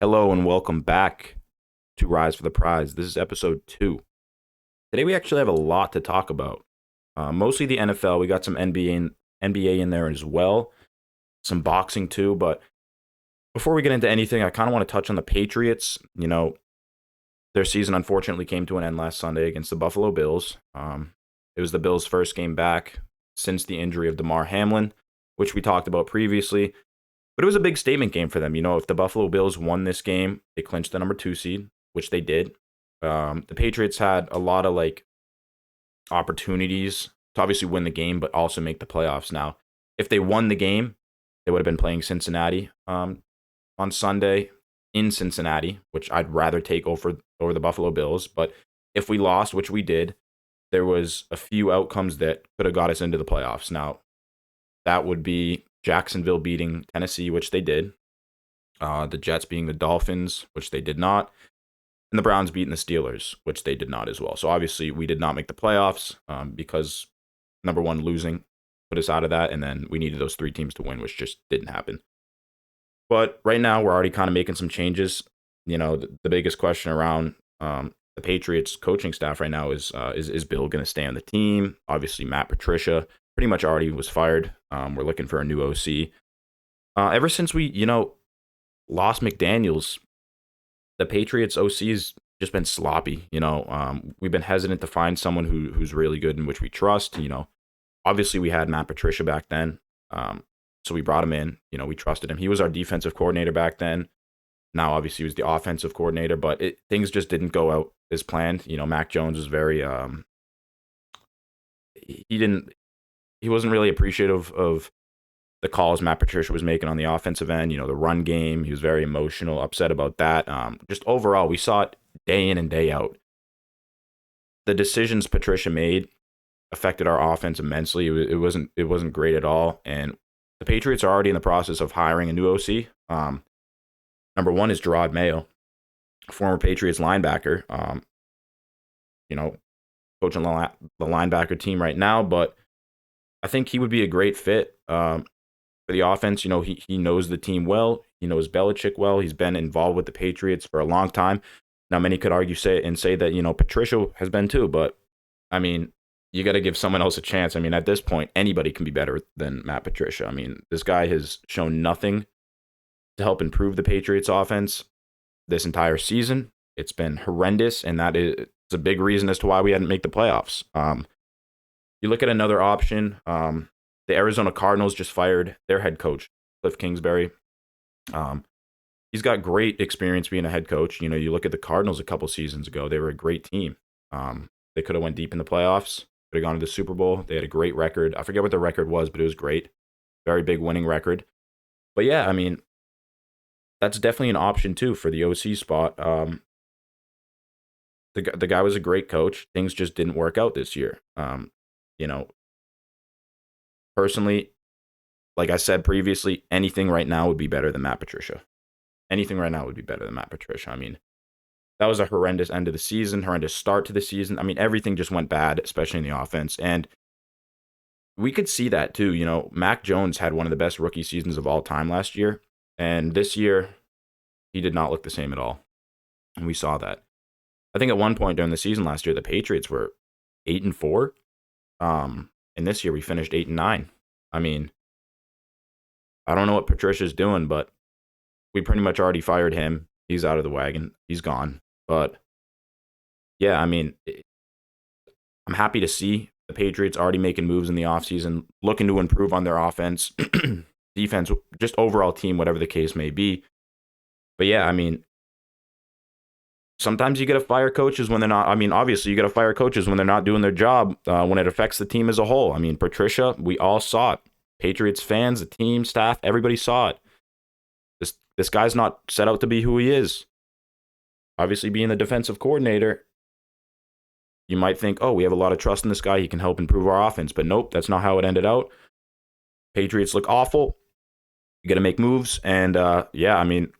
Hello and welcome back to Rise for the Prize. This is episode 2. Today we actually have a lot to talk about. Mostly the NFL. We got some NBA in there as well. Some boxing too. But before we get into anything, I kind of want to touch on the Patriots. Their season unfortunately came to an end last Sunday against the Buffalo Bills. It was the Bills' first game back since the injury of Damar Hamlin, which we talked about previously. But it was a big statement game for them. If the Buffalo Bills won this game, they clinched the number 2 seed, which they did. The Patriots had a lot of opportunities to obviously win the game, but also make the playoffs. Now, if they won the game, they would have been playing Cincinnati on Sunday in Cincinnati, which I'd rather take over the Buffalo Bills. But if we lost, which we did, there was a few outcomes that could have got us into the playoffs. Now, that would be Jacksonville beating Tennessee, which they did. The Jets beating the Dolphins, which they did not. And the Browns beating the Steelers, which they did not as well. So obviously we did not make the playoffs because, number one, losing put us out of that. And then we needed those 3 teams to win, which just didn't happen. But right now we're already kind of making some changes. The biggest question around the Patriots coaching staff right now is Bill going to stay on the team? Obviously, Matt Patricia pretty much already was fired. We're looking for a new OC. Ever since we, lost McDaniels, the Patriots OC has just been sloppy. We've been hesitant to find someone who's really good and which we trust. Obviously we had Matt Patricia back then, so we brought him in. We trusted him. He was our defensive coordinator back then. Now, obviously, he was the offensive coordinator, but things just didn't go out as planned. Mac Jones was very he wasn't really appreciative of the calls Matt Patricia was making on the offensive end. The run game, he was very emotional, upset about that. Just overall, we saw it day in and day out. The decisions Patricia made affected our offense immensely. It wasn't great at all, and the Patriots are already in the process of hiring a new OC. Number one is Gerard Mayo, former Patriots linebacker. Coaching the linebacker team right now, but I think he would be a great fit for the offense. He knows the team well. He knows Belichick well. He's been involved with the Patriots for a long time. Now, many could argue that Patricia has been too, but I mean, you got to give someone else a chance. I mean, at this point, anybody can be better than Matt Patricia. I mean, this guy has shown nothing to help improve the Patriots offense this entire season. It's been horrendous, and that is a big reason as to why we hadn't made the playoffs. You look at another option. The Arizona Cardinals just fired their head coach, Cliff Kingsbury. He's got great experience being a head coach. You look at the Cardinals a couple seasons ago. They were a great team. They could have went deep in the playoffs. Could have gone to the Super Bowl. They had a great record. I forget what the record was, but it was great. Very big winning record. But yeah, I mean, that's definitely an option too for the OC spot. The guy was a great coach. Things just didn't work out this year. Personally, like I said previously, anything right now would be better than Matt Patricia. Anything right now would be better than Matt Patricia. I mean, that was a horrendous end of the season, horrendous start to the season. I mean, everything just went bad, especially in the offense. And we could see that too. Mac Jones had one of the best rookie seasons of all time last year. And this year, he did not look the same at all. And we saw that. I think at one point during the season last year, the Patriots were 8-4. And this year we finished 8-9. I mean, I don't know what Patricia's doing, but we pretty much already fired him. He's out of the wagon. He's gone. But yeah, I mean, I'm happy to see the Patriots already making moves in the offseason, looking to improve on their offense, defense, just overall team, whatever the case may be. But yeah, I mean, sometimes you got to fire coaches when they're not. I mean, obviously, you got to fire coaches when they're not doing their job, when it affects the team as a whole. I mean, Patricia, we all saw it. Patriots fans, the team, staff, everybody saw it. This guy's not set out to be who he is. Obviously, being the defensive coordinator, you might think, oh, we have a lot of trust in this guy. He can help improve our offense. But nope, that's not how it ended out. Patriots look awful. You got to make moves. And yeah, I mean,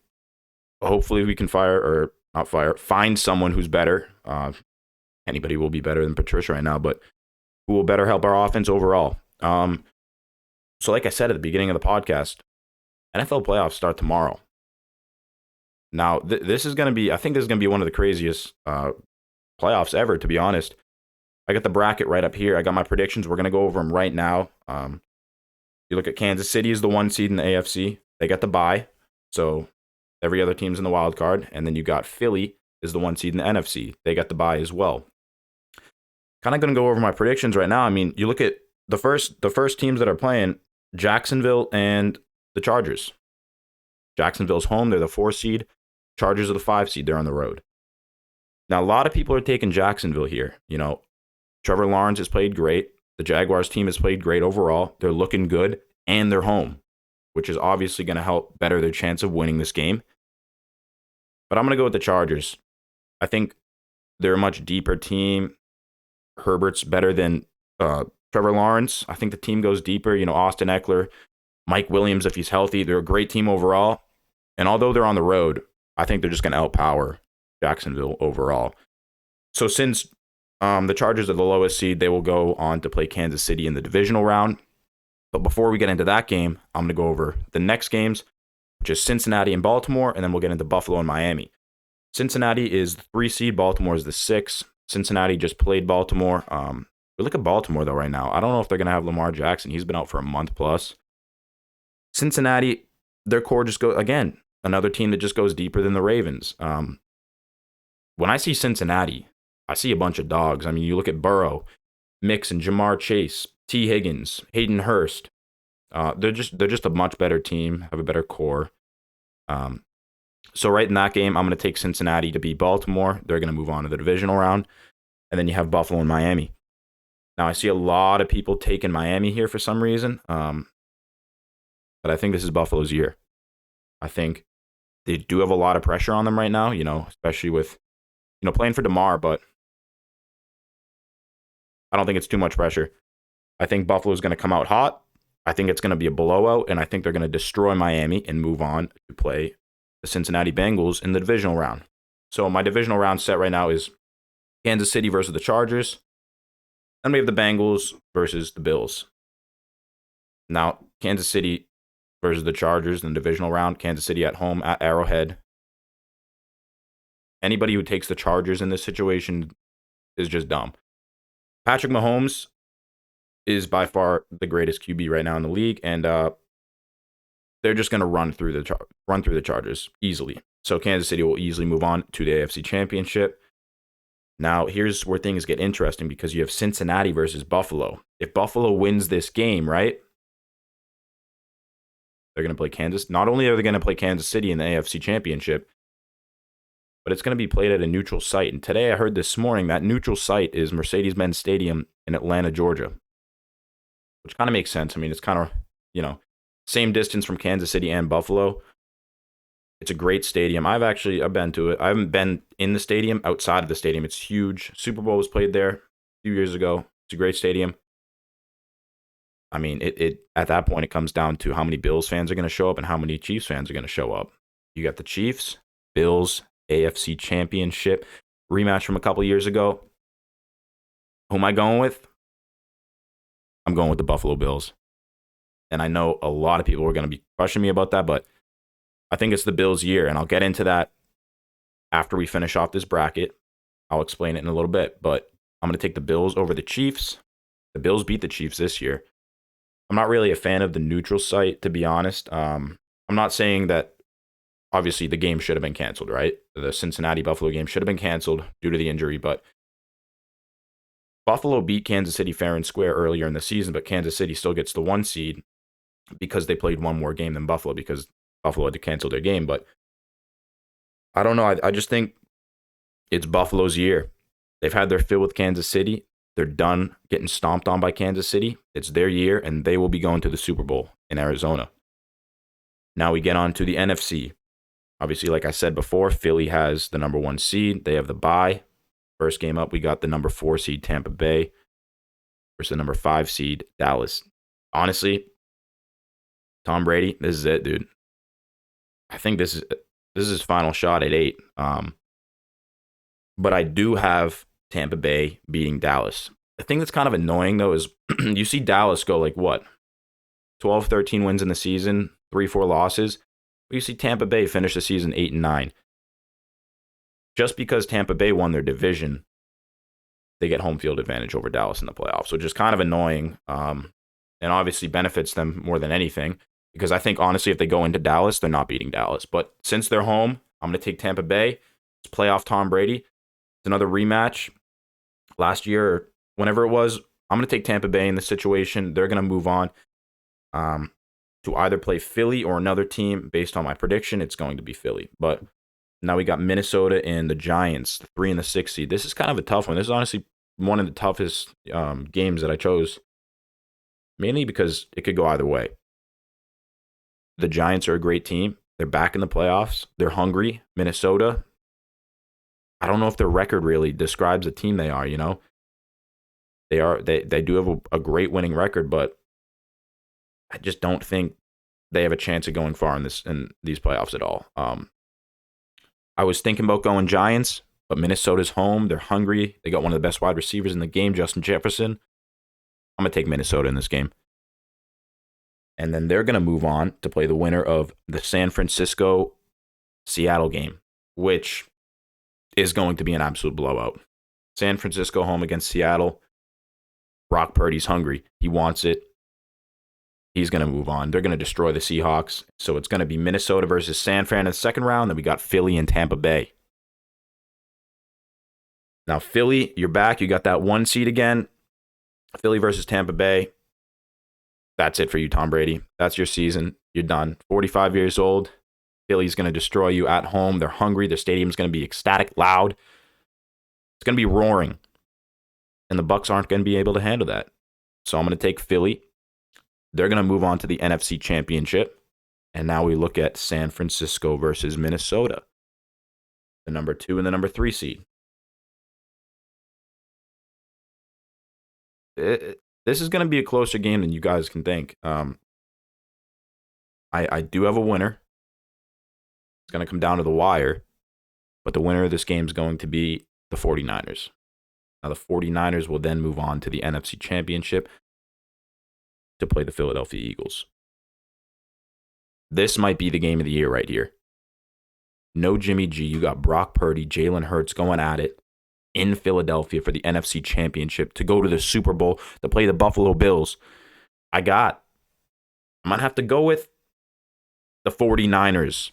hopefully we can find someone who's better. Anybody will be better than Patricia right now, but who will better help our offense overall. So like I said at the beginning of the podcast, NFL playoffs start tomorrow. Now, this is going to be, I think this is going to be one of the craziest playoffs ever, to be honest. I got the bracket right up here. I got my predictions. We're going to go over them right now. You look at Kansas City is the 1 seed in the AFC. They got the bye. So every other team's in the wild card. And then you got Philly is the 1 seed in the NFC. They got the bye as well. Kind of going to go over my predictions right now. I mean, you look at the first teams that are playing, Jacksonville and the Chargers. Jacksonville's home. They're the 4 seed. Chargers are the 5 seed. They're on the road. Now, a lot of people are taking Jacksonville here. You know, Trevor Lawrence has played great. The Jaguars team has played great overall. They're looking good, and they're home, which is obviously going to help better their chance of winning this game. But I'm going to go with the Chargers. I think they're a much deeper team. Herbert's better than Trevor Lawrence. I think the team goes deeper. You know, Austin Eckler, Mike Williams, if he's healthy, they're a great team overall. And although they're on the road, I think they're just going to outpower Jacksonville overall. So since the Chargers are the lowest seed, they will go on to play Kansas City in the divisional round. But before we get into that game, I'm going to go over the next games, which is Cincinnati and Baltimore, and then we'll get into Buffalo and Miami. Cincinnati is the 3 seed. Baltimore is the 6. Cincinnati just played Baltimore. We look at Baltimore, though, right now. I don't know if they're going to have Lamar Jackson. He's been out for a month plus. Cincinnati, their core just goes, again, another team that just goes deeper than the Ravens. When I see Cincinnati, I see a bunch of dogs. I mean, you look at Burrow, Mixon, Jamar Chase, T. Higgins, Hayden Hurst. They're just a much better team, have a better core. So right in that game, I'm going to take Cincinnati to beat Baltimore. They're going to move on to the divisional round. And then you have Buffalo and Miami. Now, I see a lot of people taking Miami here for some reason. But I think this is Buffalo's year. I think they do have a lot of pressure on them right now, you know, especially with, you know, playing for DeMar, but I don't think it's too much pressure. I think Buffalo's going to come out hot. I think it's going to be a blowout, and I think they're going to destroy Miami and move on to play the Cincinnati Bengals in the divisional round. So my divisional round set right now is Kansas City versus the Chargers. Then we have the Bengals versus the Bills. Now, Kansas City versus the Chargers in the divisional round. Kansas City at home at Arrowhead. Anybody who takes the Chargers in this situation is just dumb. Patrick Mahomes is by far the greatest QB right now in the league, and they're just going to run through the Chargers easily. So Kansas City will easily move on to the AFC Championship. Now, here's where things get interesting because you have Cincinnati versus Buffalo. If Buffalo wins this game, right, they're going to play Kansas. Not only are they going to play Kansas City in the AFC Championship, but it's going to be played at a neutral site. And today I heard this morning that neutral site is Mercedes-Benz Stadium in Atlanta, Georgia, which kind of makes sense. I mean, it's kind of, you know, same distance from Kansas City and Buffalo. It's a great stadium. I've been to it. I haven't been in the stadium, outside of the stadium. It's huge. Super Bowl was played there a few years ago. It's a great stadium. I mean, it at that point, it comes down to how many Bills fans are going to show up and how many Chiefs fans are going to show up. You got the Chiefs, Bills, AFC Championship, rematch from a couple years ago. Who am I going with? I'm going with the Buffalo Bills. And I know a lot of people are going to be questioning me about that, but I think it's the Bills' year, and I'll get into that after we finish off this bracket. I'll explain it in a little bit, but I'm going to take the Bills over the Chiefs. The Bills beat the Chiefs this year. I'm not really a fan of the neutral site, to be honest. I'm not saying that, obviously, the game should have been canceled, right? The Cincinnati-Buffalo game should have been canceled due to the injury, but Buffalo beat Kansas City fair and square earlier in the season, but Kansas City still gets the 1 seed because they played one more game than Buffalo because Buffalo had to cancel their game. But I don't know. I just think it's Buffalo's year. They've had their fill with Kansas City. They're done getting stomped on by Kansas City. It's their year, and they will be going to the Super Bowl in Arizona. Now we get on to the NFC. Obviously, like I said before, Philly has the number 1 seed. They have the bye. First game up, we got the number 4 seed Tampa Bay versus the number 5 seed Dallas. Honestly, Tom Brady, this is it, dude. I think this is his final shot at 8. But I do have Tampa Bay beating Dallas. The thing that's kind of annoying, though, is you see Dallas go like, what, 12, 13 wins in the season, 3, 4 losses. But you see Tampa Bay finish the season 8-9. just because Tampa Bay won their division, they get home field advantage over Dallas in the playoffs, which is kind of annoying, and obviously benefits them more than anything. Because I think, honestly, if they go into Dallas, they're not beating Dallas. But since they're home, I'm going to take Tampa Bay. It's playoff Tom Brady. It's another rematch. Last year, or whenever it was, I'm going to take Tampa Bay in this situation. They're going to move on to either play Philly or another team. Based on my prediction, it's going to be Philly. But now we got Minnesota and the Giants, the 3 and the 6 seed. This is kind of a tough one. This is honestly one of the toughest games that I chose, mainly because it could go either way. The Giants are a great team. They're back in the playoffs. They're hungry. Minnesota, I don't know if their record really describes the team they are, They do have a great winning record, but I just don't think they have a chance of going far in these playoffs at all. I was thinking about going Giants, but Minnesota's home. They're hungry. They got one of the best wide receivers in the game, Justin Jefferson. I'm going to take Minnesota in this game. And then they're going to move on to play the winner of the San Francisco-Seattle game, which is going to be an absolute blowout. San Francisco home against Seattle. Brock Purdy's hungry. He wants it. He's going to move on. They're going to destroy the Seahawks. So it's going to be Minnesota versus San Fran in the second round. Then we got Philly and Tampa Bay. Now, Philly, you're back. You got that 1 seed again. Philly versus Tampa Bay. That's it for you, Tom Brady. That's your season. You're done. 45 years old. Philly's going to destroy you at home. They're hungry. Their stadium's going to be ecstatic, loud. It's going to be roaring. And the Bucs aren't going to be able to handle that. So I'm going to take Philly. They're going to move on to the NFC Championship. And now we look at San Francisco versus Minnesota. The number 2 and the number 3 seed. This is going to be a closer game than you guys can think. I do have a winner. It's going to come down to the wire. But the winner of this game is going to be the 49ers. Now, the 49ers will then move on to the NFC Championship to play the Philadelphia Eagles. This might be the game of the year right here. No Jimmy G. You got Brock Purdy, Jalen Hurts going at it in Philadelphia for the NFC Championship to go to the Super Bowl to play the Buffalo Bills. I'm going to have to go with the 49ers.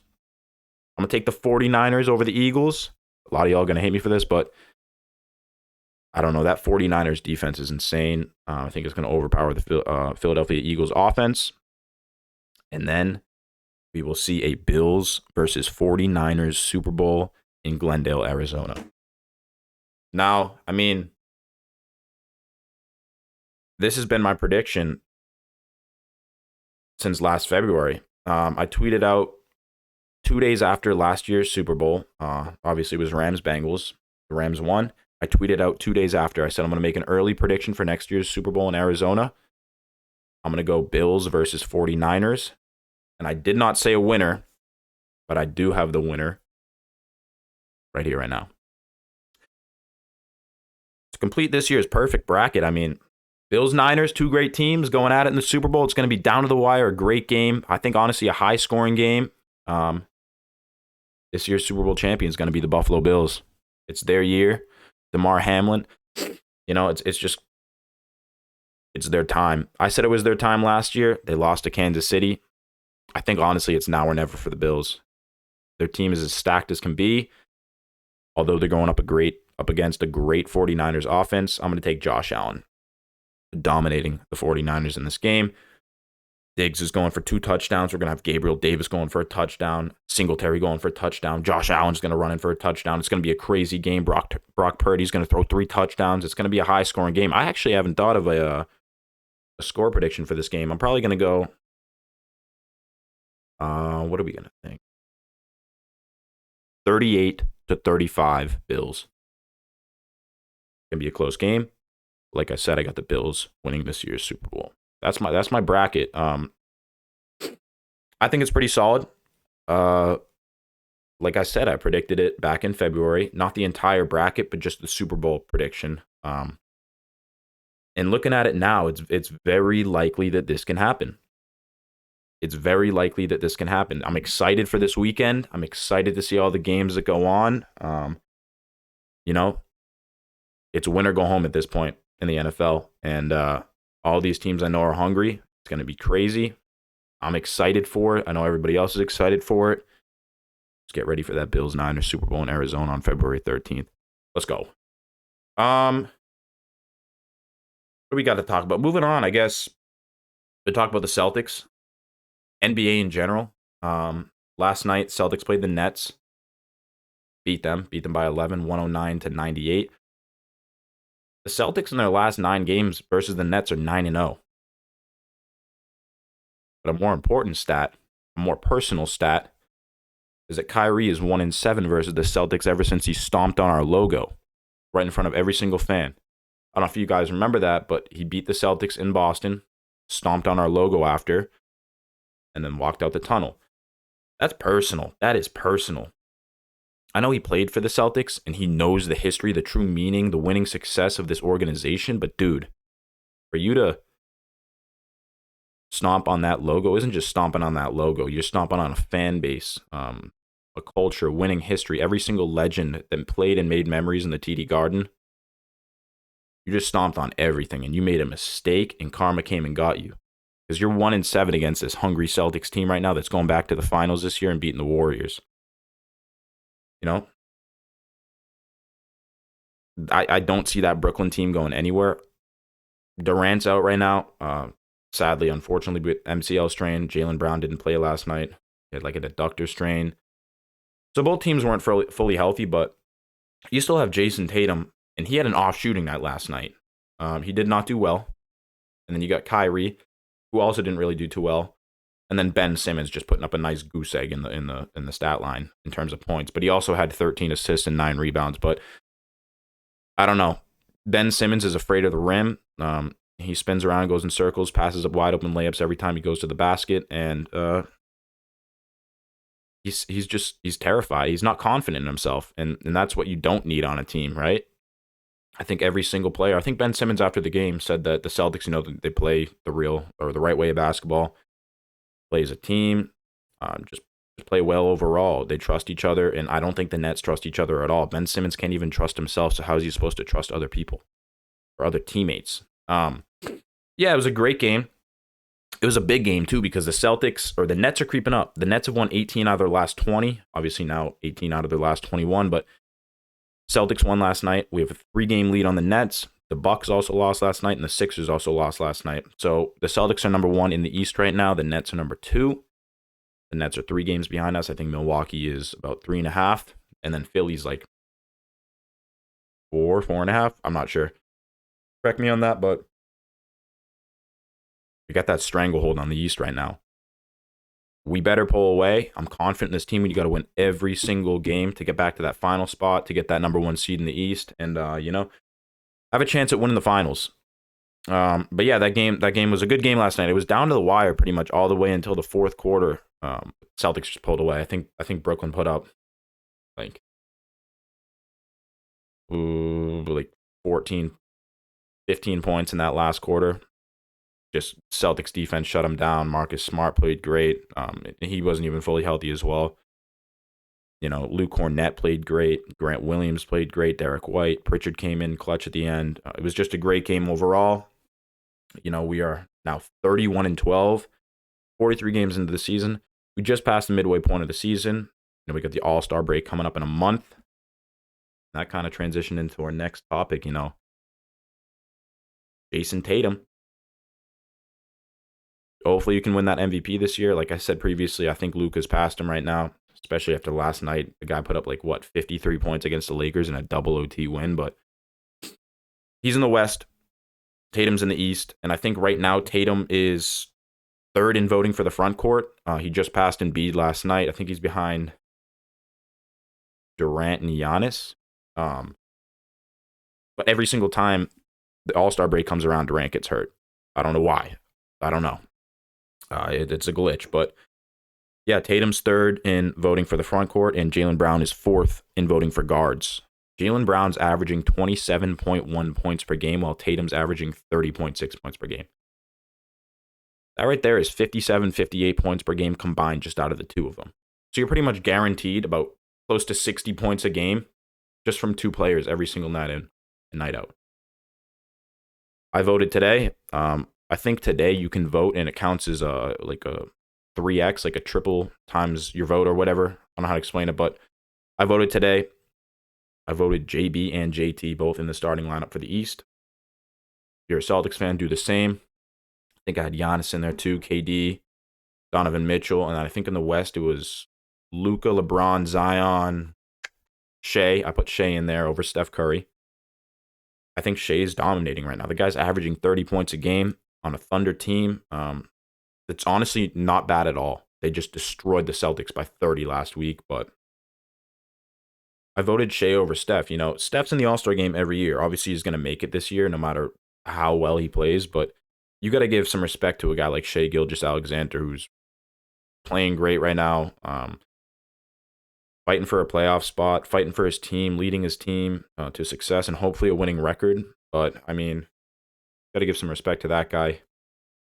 I'm going to take the 49ers over the Eagles. A lot of y'all are going to hate me for this, but I don't know. That 49ers defense is insane. I think it's going to overpower the Philadelphia Eagles offense. And then we will see a Bills versus 49ers Super Bowl in Glendale, Arizona. Now, I mean, this has been my prediction since last February. I tweeted out 2 days after last year's Super Bowl. Obviously, it was Rams-Bengals. The Rams won. I tweeted out 2 days after. I said I'm going to make an early prediction for next year's Super Bowl in Arizona. I'm going to go Bills versus 49ers. And I did not say a winner, but I do have the winner right here, right now. To complete this year's perfect bracket, I mean, Bills-Niners, 2 great teams going at it in the Super Bowl. It's going to be down to the wire, a great game. I think, honestly, a high-scoring game. This year's Super Bowl champion is going to be the Buffalo Bills. It's their year. Damar Hamlin, it's their time. I said it was their time last year. They lost to Kansas City. I think, honestly, it's now or never for the Bills. Their team is as stacked as can be. Although they're going up against a great 49ers offense, I'm going to take Josh Allen, dominating the 49ers in this game. Diggs is going for 2 touchdowns. We're going to have Gabriel Davis going for a touchdown. Singletary going for a touchdown. Josh Allen's going to run in for a touchdown. It's going to be a crazy game. Brock Purdy's going to throw 3 touchdowns. It's going to be a high-scoring game. I actually haven't thought of a score prediction for this game. I'm probably going to go... what are we going to think? 38-35 Bills. It's going to be a close game. Like I said, I got the Bills winning this year's Super Bowl. That's my bracket. I think it's pretty solid. Like I said, I predicted it back in February. Not the entire bracket, but just the Super Bowl prediction. And looking at it now, it's very likely that this can happen. It's very likely that this can happen. I'm excited for this weekend. I'm excited to see all the games that go on. You know, it's win or go home at this point in the NFL. And all these teams I know are hungry. It's going to be crazy. I'm excited for it. I know everybody else is excited for it. Let's get ready for that Bills-Niners Super Bowl in Arizona on February 13th. Let's go. What do we got to talk about? Moving on, I guess. We talk about the Celtics, NBA in general. Last night, Celtics played the Nets. Beat them by 11, 109-98. The Celtics in their last 9 games versus the Nets are 9-0. But a more important stat, a more personal stat, is that Kyrie is 1-7 versus the Celtics ever since he stomped on our logo right in front of every single fan. I don't know if you guys remember that, but he beat the Celtics in Boston, stomped on our logo after, and then walked out the tunnel. That's personal. That is personal. I know he played for the Celtics, and he knows the history, the true meaning, the winning success of this organization, but dude, for you to stomp on that logo isn't just stomping on that logo. You're stomping on a fan base, a culture, winning history, every single legend that played and made memories in the TD Garden. You just stomped on everything, and you made a mistake, and karma came and got you. Because you're 1-7 against this hungry Celtics team right now that's going back to the finals this year and beating the Warriors. You know? I don't see that Brooklyn team going anywhere. Durant's out right now. Sadly, unfortunately, with MCL strain. Jaylen Brown didn't play last night. He had like a adductor strain. So both teams weren't fully healthy, but you still have Jason Tatum, and he had an off shooting night last night. He did not do well. And then you got Kyrie, who also didn't really do too well. And then Ben Simmons just putting up a nice goose egg in the stat line in terms of points. But he also had 13 assists and 9 rebounds. But I don't know. Ben Simmons is afraid of the rim. He spins around, goes in circles, passes up wide open layups every time he goes to the basket, and he's terrified. He's not confident in himself, and that's what you don't need on a team, right? I think every single player. I think Ben Simmons after the game said that the Celtics, they play the real or the right way of basketball, play as a team, just play well overall. They trust each other, and I don't think the Nets trust each other at all. Ben Simmons can't even trust himself, so how is he supposed to trust other people or other teammates? Yeah, it was a great game. It was a big game, too, because the Nets are creeping up. The Nets have won 18 out of their last 20. Obviously, now 18 out of their last 21, but Celtics won last night. We have a 3-game lead on the Nets. The Bucks also lost last night, and the Sixers also lost last night. So the Celtics are number 1 in the East right now. The Nets are number 2. The Nets are 3 games behind us. I think Milwaukee is about 3.5, and then Philly's like 4.5. I'm not sure. Correct me on that, but we got that stranglehold on the East right now. We better pull away. I'm confident in this team. You got to win every single game to get back to that final spot, to get that number 1 seed in the East, and have a chance at winning the finals. But yeah, that game was a good game last night. It was down to the wire pretty much all the way until the fourth quarter. Celtics just pulled away. I think Brooklyn put up like 14, 15 points in that last quarter. Just Celtics defense shut him down. Marcus Smart played great. He wasn't even fully healthy as well. Luke Cornett played great. Grant Williams played great. Derek White. Pritchard came in clutch at the end. It was just a great game overall. We are now 31-12, 43 games into the season. We just passed the midway point of the season. We got the All-Star break coming up in a month. That kind of transitioned into our next topic, Jason Tatum. Hopefully you can win that MVP this year. Like I said previously, I think Luka's past him right now, especially after last night. The guy put up 53 points against the Lakers in a double OT win, but he's in the West. Tatum's in the East, and I think right now Tatum is 3rd in voting for the front court. He just passed Embiid last night. I think he's behind Durant and Giannis. But every single time the All-Star break comes around, Durant gets hurt. I don't know why. I don't know. It's a glitch, but yeah, Tatum's 3rd in voting for the front court, and Jaylen Brown is 4th in voting for guards. Jaylen Brown's averaging 27.1 points per game, while Tatum's averaging 30.6 points per game. That right there is 57, 58 points per game combined just out of the two of them. So you're pretty much guaranteed about close to 60 points a game just from two players every single night in and night out. I voted today. I think today you can vote and it counts as like a 3x, like a triple times your vote or whatever. I don't know how to explain it, but I voted today. I voted JB and JT both in the starting lineup for the East. If you're a Celtics fan, do the same. I think I had Giannis in there too, KD, Donovan Mitchell, and I think in the West it was Luka, LeBron, Zion, Shea. I put Shea in there over Steph Curry. I think Shea is dominating right now. The guy's averaging 30 points a game on a Thunder team. It's honestly not bad at all. They just destroyed the Celtics by 30 last week, but I voted Shea over Steph. You know, Steph's in the All-Star game every year. Obviously, he's going to make it this year no matter how well he plays, but you got to give some respect to a guy like Shea Gilgeous-Alexander who's playing great right now, fighting for a playoff spot, fighting for his team, leading his team to success and hopefully a winning record. But, I mean, got to give some respect to that guy.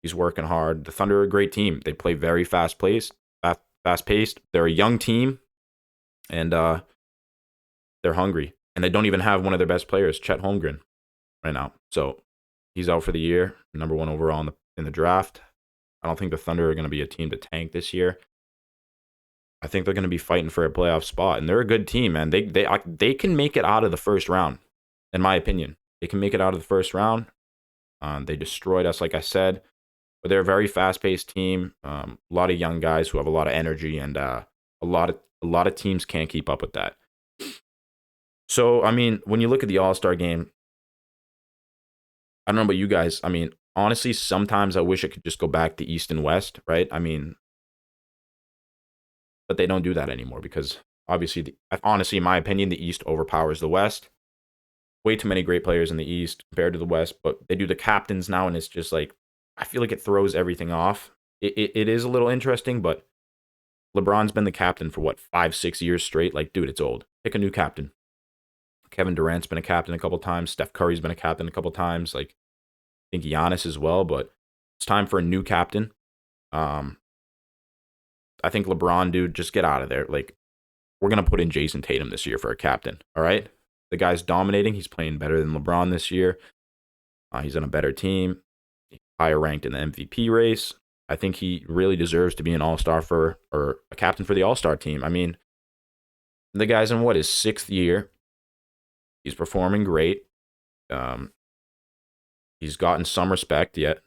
He's working hard. The Thunder are a great team. They play very fast-paced. They're a young team, and they're hungry. And they don't even have one of their best players, Chet Holmgren, right now. So he's out for the year, number 1 overall in the draft. I don't think the Thunder are going to be a team to tank this year. I think they're going to be fighting for a playoff spot, and they're a good team, man. They can make it out of the first round, in my opinion. They can make it out of the first round. They destroyed us, like I said, but they're a very fast-paced team. A lot of young guys who have a lot of energy, and a lot of teams can't keep up with that. So, I mean, when you look at the All-Star game, I don't know about you guys. I mean, honestly, sometimes I wish it could just go back to East and West, right? I mean, but they don't do that anymore because obviously, honestly, in my opinion, the East overpowers the West. Way too many great players in the East compared to the West, but they do the captains now, and it's just like, I feel like it throws everything off. It is a little interesting, but LeBron's been the captain for what, 5-6 years straight? Like, dude, it's old. Pick a new captain. Kevin Durant's been a captain a couple times. Steph Curry's been a captain a couple times. Like, I think Giannis as well, but it's time for a new captain. I think LeBron, dude, just get out of there. Like, we're going to put in Jason Tatum this year for a captain, all right? The guy's dominating. He's playing better than LeBron this year. He's on a better team, higher ranked in the MVP race. I think he really deserves to be an all-star or a captain for the all-star team. I mean, the guy's in his 6th year. He's performing great. He's gotten some respect yet.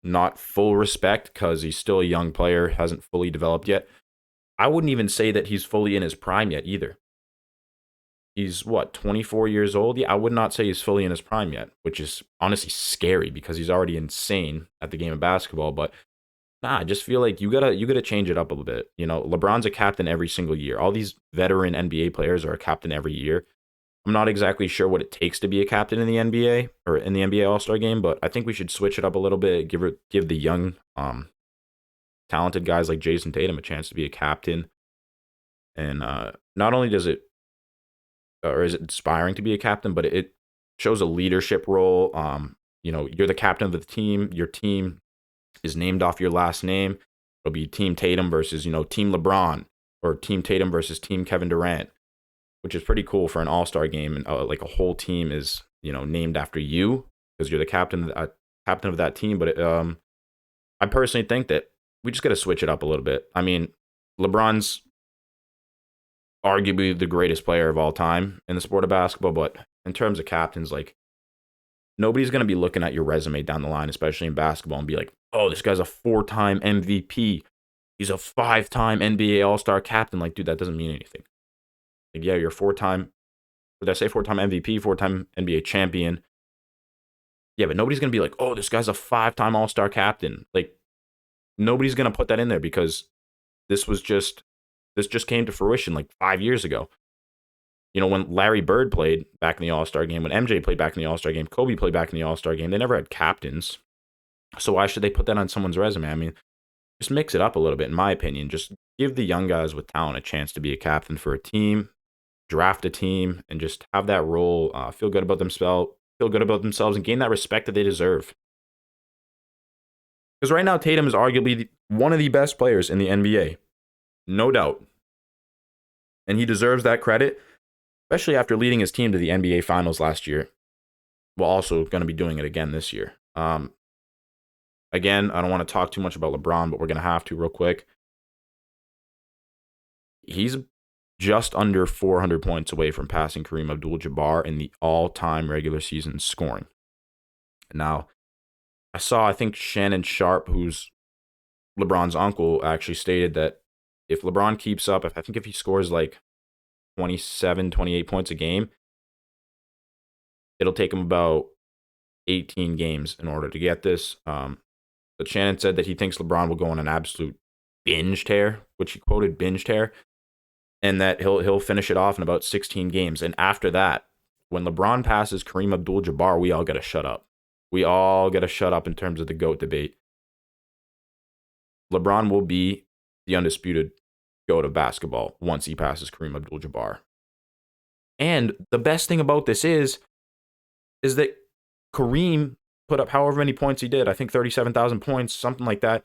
Not full respect because he's still a young player, hasn't fully developed yet. I wouldn't even say that he's fully in his prime yet either. He's, 24 years old? Yeah, I would not say he's fully in his prime yet, which is honestly scary because he's already insane at the game of basketball. But I just feel like you gotta change it up a little bit. You know, LeBron's a captain every single year. All these veteran NBA players are a captain every year. I'm not exactly sure what it takes to be a captain in the NBA or in the NBA All-Star game, but I think we should switch it up a little bit. Give the young, talented guys like Jason Tatum a chance to be a captain. And not only does it, or is it inspiring to be a captain, but it shows a leadership role. You know, you're the captain of the team. Your team is named off your last name. It'll be Team Tatum versus, Team LeBron, or Team Tatum versus Team Kevin Durant, which is pretty cool for an all-star game. And like a whole team is, named after you because you're the captain of that team. But I personally think that we just got to switch it up a little bit. I mean, LeBron's arguably the greatest player of all time in the sport of basketball, but in terms of captains, like, nobody's going to be looking at your resume down the line, especially in basketball, and be like, oh, this guy's a 4-time MVP. He's a 5-time NBA All-Star captain. Like, dude, that doesn't mean anything. Like, yeah, you're 4-time, did I say 4-time MVP, 4-time NBA champion? Yeah, but nobody's going to be like, oh, this guy's a 5-time All-Star captain. Like, nobody's going to put that in there because this just came to fruition like 5 years ago. When Larry Bird played back in the All-Star game, when MJ played back in the All-Star game, Kobe played back in the All-Star game, they never had captains. So why should they put that on someone's resume? I mean, just mix it up a little bit, in my opinion. Just give the young guys with talent a chance to be a captain for a team, draft a team, and just have that role, feel good about themselves, and gain that respect that they deserve. Because right now, Tatum is arguably one of the best players in the NBA. No doubt. And he deserves that credit. especially after leading his team to the NBA Finals last year. Well, also going to be doing it again this year. Again, I don't want to talk too much about LeBron, but we're going to have to real quick. He's just under 400 points away from passing Kareem Abdul-Jabbar in the all-time regular season scoring. Now, I think Shannon Sharp, who's LeBron's uncle, actually stated that if LeBron keeps up, if he scores like 27, 28 points a game, it'll take him about 18 games in order to get this. But Shannon said that he thinks LeBron will go on an absolute binge tear, which he quoted binge tear, and that he'll finish it off in about 16 games. And after that, when LeBron passes Kareem Abdul-Jabbar, we all got to shut up. We all got to shut up in terms of the GOAT debate. LeBron will be the undisputed GOAT of basketball once he passes Kareem Abdul-Jabbar. And the best thing about this is that Kareem put up however many points he did. I think 37,000 points, something like that,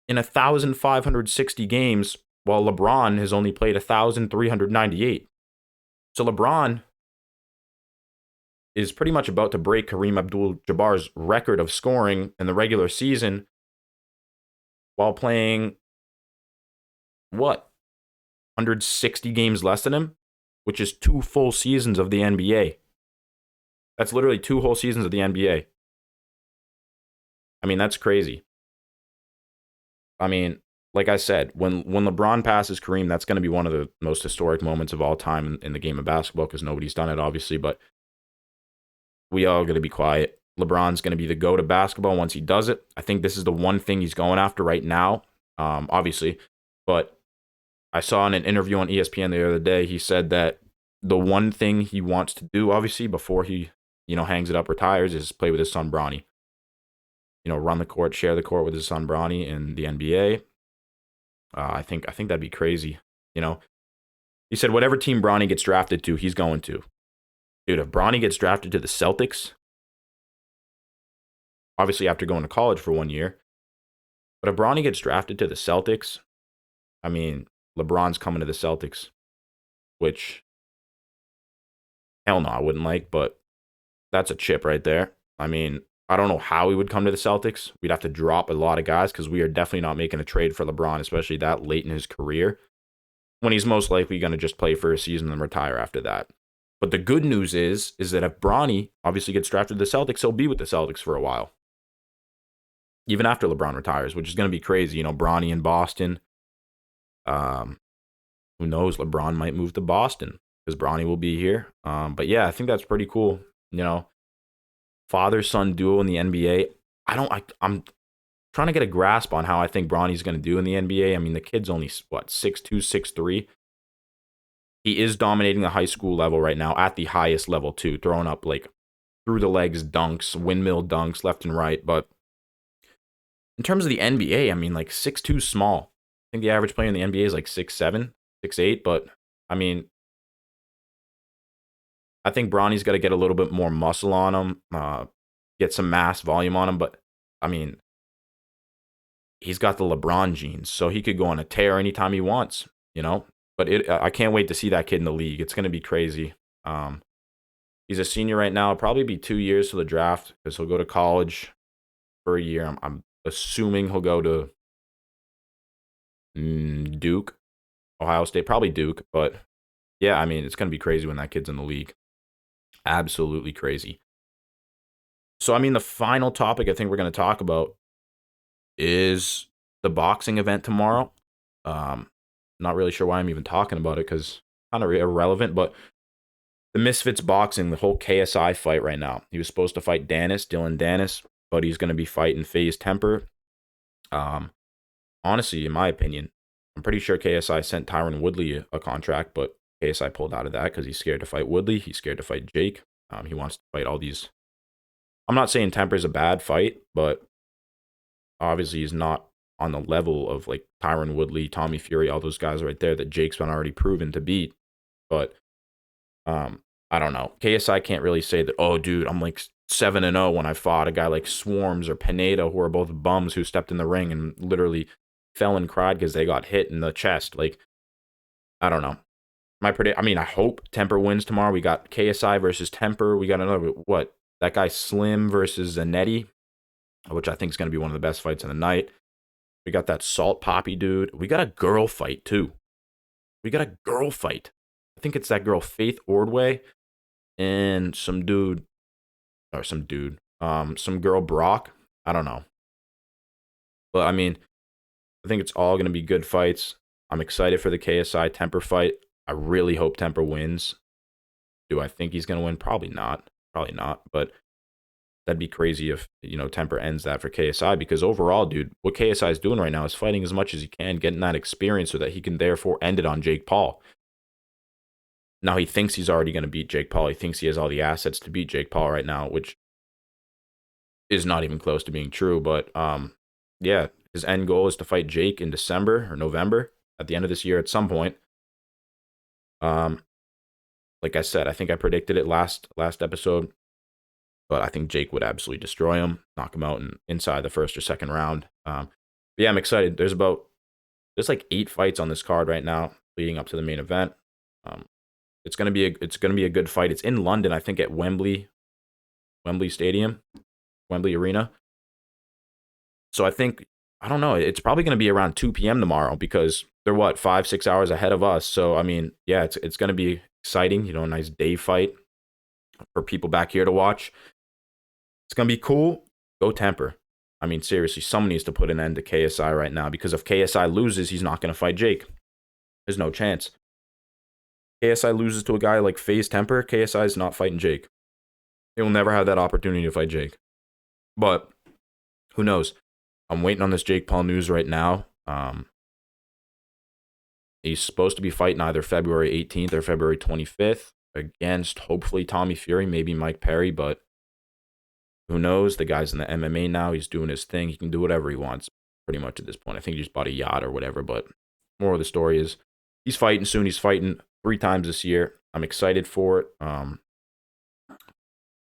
in 1,560 games, while LeBron has only played 1,398. So LeBron is pretty much about to break Kareem Abdul-Jabbar's record of scoring in the regular season while playing, 160 games less than him, which is 2 full seasons of the NBA. That's literally 2 whole seasons of the NBA. I mean, that's crazy. I mean, like I said, when LeBron passes Kareem, that's going to be one of the most historic moments of all time in the game of basketball because nobody's done it, obviously, but we all got to be quiet. LeBron's going to be the GOAT of basketball once he does it. I think this is the one thing he's going after right now, obviously. But I saw in an interview on ESPN the other day, he said that the one thing he wants to do, obviously, before he, hangs it up, retires, is play with his son, Bronny. Run the court, share the court with his son, Bronny, in the NBA. I think that'd be crazy. He said whatever team Bronny gets drafted to, he's going to. Dude, if Bronny gets drafted to the Celtics, obviously after going to college for 1 year, but if Bronny gets drafted to the Celtics, I mean, LeBron's coming to the Celtics, which, hell no, I wouldn't like, but that's a chip right there. I mean, I don't know how he would come to the Celtics. We'd have to drop a lot of guys because we are definitely not making a trade for LeBron, especially that late in his career, when he's most likely going to just play for a season and retire after that. But the good news is that if Bronny obviously gets drafted to the Celtics, he'll be with the Celtics for a while, even after LeBron retires, which is going to be crazy. Bronny in Boston. Who knows? LeBron might move to Boston because Bronny will be here. But yeah, I think that's pretty cool. Father-son duo in the NBA. I'm trying to get a grasp on how I think Bronny's going to do in the NBA. I mean, the kid's only, 6'2", 6'3". He is dominating the high school level right now at the highest level, too, throwing up, through the legs dunks, windmill dunks left and right. But in terms of the NBA, I mean, 6'2" small. I think the average player in the NBA is 6'7", 6'8", but, I mean, I think Bronny's got to get a little bit more muscle on him, get some mass volume on him. But, I mean, he's got the LeBron genes, so he could go on a tear anytime he wants, But I can't wait to see that kid in the league. It's going to be crazy. He's a senior right now. It'll probably be 2 years to the draft because he'll go to college for a year. I'm assuming he'll go to Duke, Ohio State, probably Duke. But, yeah, I mean, it's going to be crazy when that kid's in the league. Absolutely crazy. So, I mean, the final topic I think we're going to talk about is the boxing event tomorrow. Not really sure why I'm even talking about it because kind of irrelevant, but the Misfits boxing, the whole KSI fight right now. He was supposed to fight Dylan Dennis, but he's going to be fighting FaZe Temper. Honestly, in my opinion, I'm pretty sure KSI sent Tyron Woodley a contract, but KSI pulled out of that because he's scared to fight Woodley. He's scared to fight Jake. He wants to fight all these. I'm not saying Temper's a bad fight, but obviously he's not on the level of Tyron Woodley, Tommy Fury, all those guys right there that Jake's been already proven to beat. But I don't know. KSI can't really say that, oh, dude, I'm 7-0 when I fought a guy like Swarms or Pineda, who are both bums who stepped in the ring and literally fell and cried because they got hit in the chest. I don't know. I mean, I hope Temper wins tomorrow. We got KSI versus Temper. We got another, what? That guy Slim versus Zanetti, which I think is going to be one of the best fights of the night. We got that Salt Poppy dude. We got a girl fight, too. We got a girl fight. I think it's that girl Faith Ordway and some girl Brock. I don't know. But I mean, I think it's all going to be good fights. I'm excited for the KSI Temper fight. I really hope Temper wins. Do I think he's going to win? Probably not. Probably not. But that'd be crazy if, Temper ends that for KSI, because overall, dude, what KSI is doing right now is fighting as much as he can, getting that experience so that he can therefore end it on Jake Paul. Now he thinks he's already going to beat Jake Paul. He thinks he has all the assets to beat Jake Paul right now, which is not even close to being true. But yeah, his end goal is to fight Jake in December or November at the end of this year at some point. Like I said, I think I predicted it last episode, but I think Jake would absolutely destroy him, knock him out inside the first or second round. But yeah, I'm excited. There's like 8 fights on this card right now, leading up to the main event. It's gonna be a good fight. It's in London, I think, at Wembley Stadium, Wembley Arena. So I don't know. It's probably going to be around 2 p.m. tomorrow, because they're 5-6 hours ahead of us. So I mean, yeah, it's going to be exciting. A nice day fight for people back here to watch. It's going to be cool. Go Temper. I mean, seriously, someone needs to put an end to KSI right now, because if KSI loses, he's not going to fight Jake. There's no chance. KSI loses to a guy like FaZe Temper, KSI is not fighting Jake. He will never have that opportunity to fight Jake. But who knows? I'm waiting on this Jake Paul news right now. He's supposed to be fighting either February 18th or February 25th against, hopefully, Tommy Fury, maybe Mike Perry, but who knows? The guy's in the MMA now. He's doing his thing. He can do whatever he wants pretty much at this point. I think he just bought a yacht or whatever, but more of the story is he's fighting soon. He's fighting 3 times this year. I'm excited for it. Trying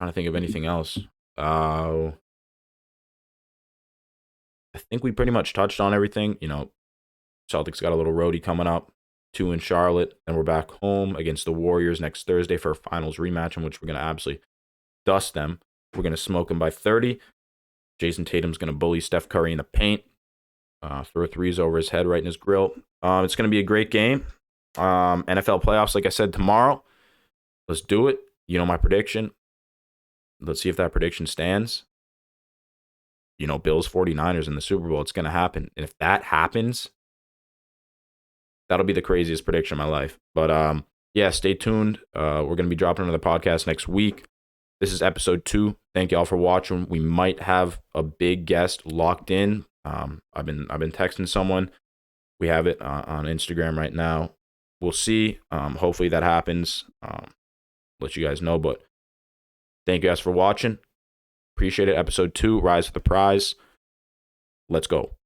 to think of anything else. I think we pretty much touched on everything. Celtics got a little roadie coming up, 2 in Charlotte, and we're back home against the Warriors next Thursday for a finals rematch, in which we're going to absolutely dust them. We're going to smoke them by 30. Jason Tatum's going to bully Steph Curry in the paint, throw threes over his head right in his grill. It's going to be a great game. NFL playoffs, like I said, tomorrow. Let's do it. My prediction. Let's see if that prediction stands. Bills 49ers in the Super Bowl. It's going to happen. And if that happens, that'll be the craziest prediction of my life. But yeah, stay tuned. We're going to be dropping another podcast next week. This is episode 2. Thank y'all for watching. We might have a big guest locked in. I've been texting someone. We have it on Instagram right now. We'll see. Hopefully that happens. Let you guys know. But thank you guys for watching. Appreciate it. Episode 2, Rise for the Prize. Let's go.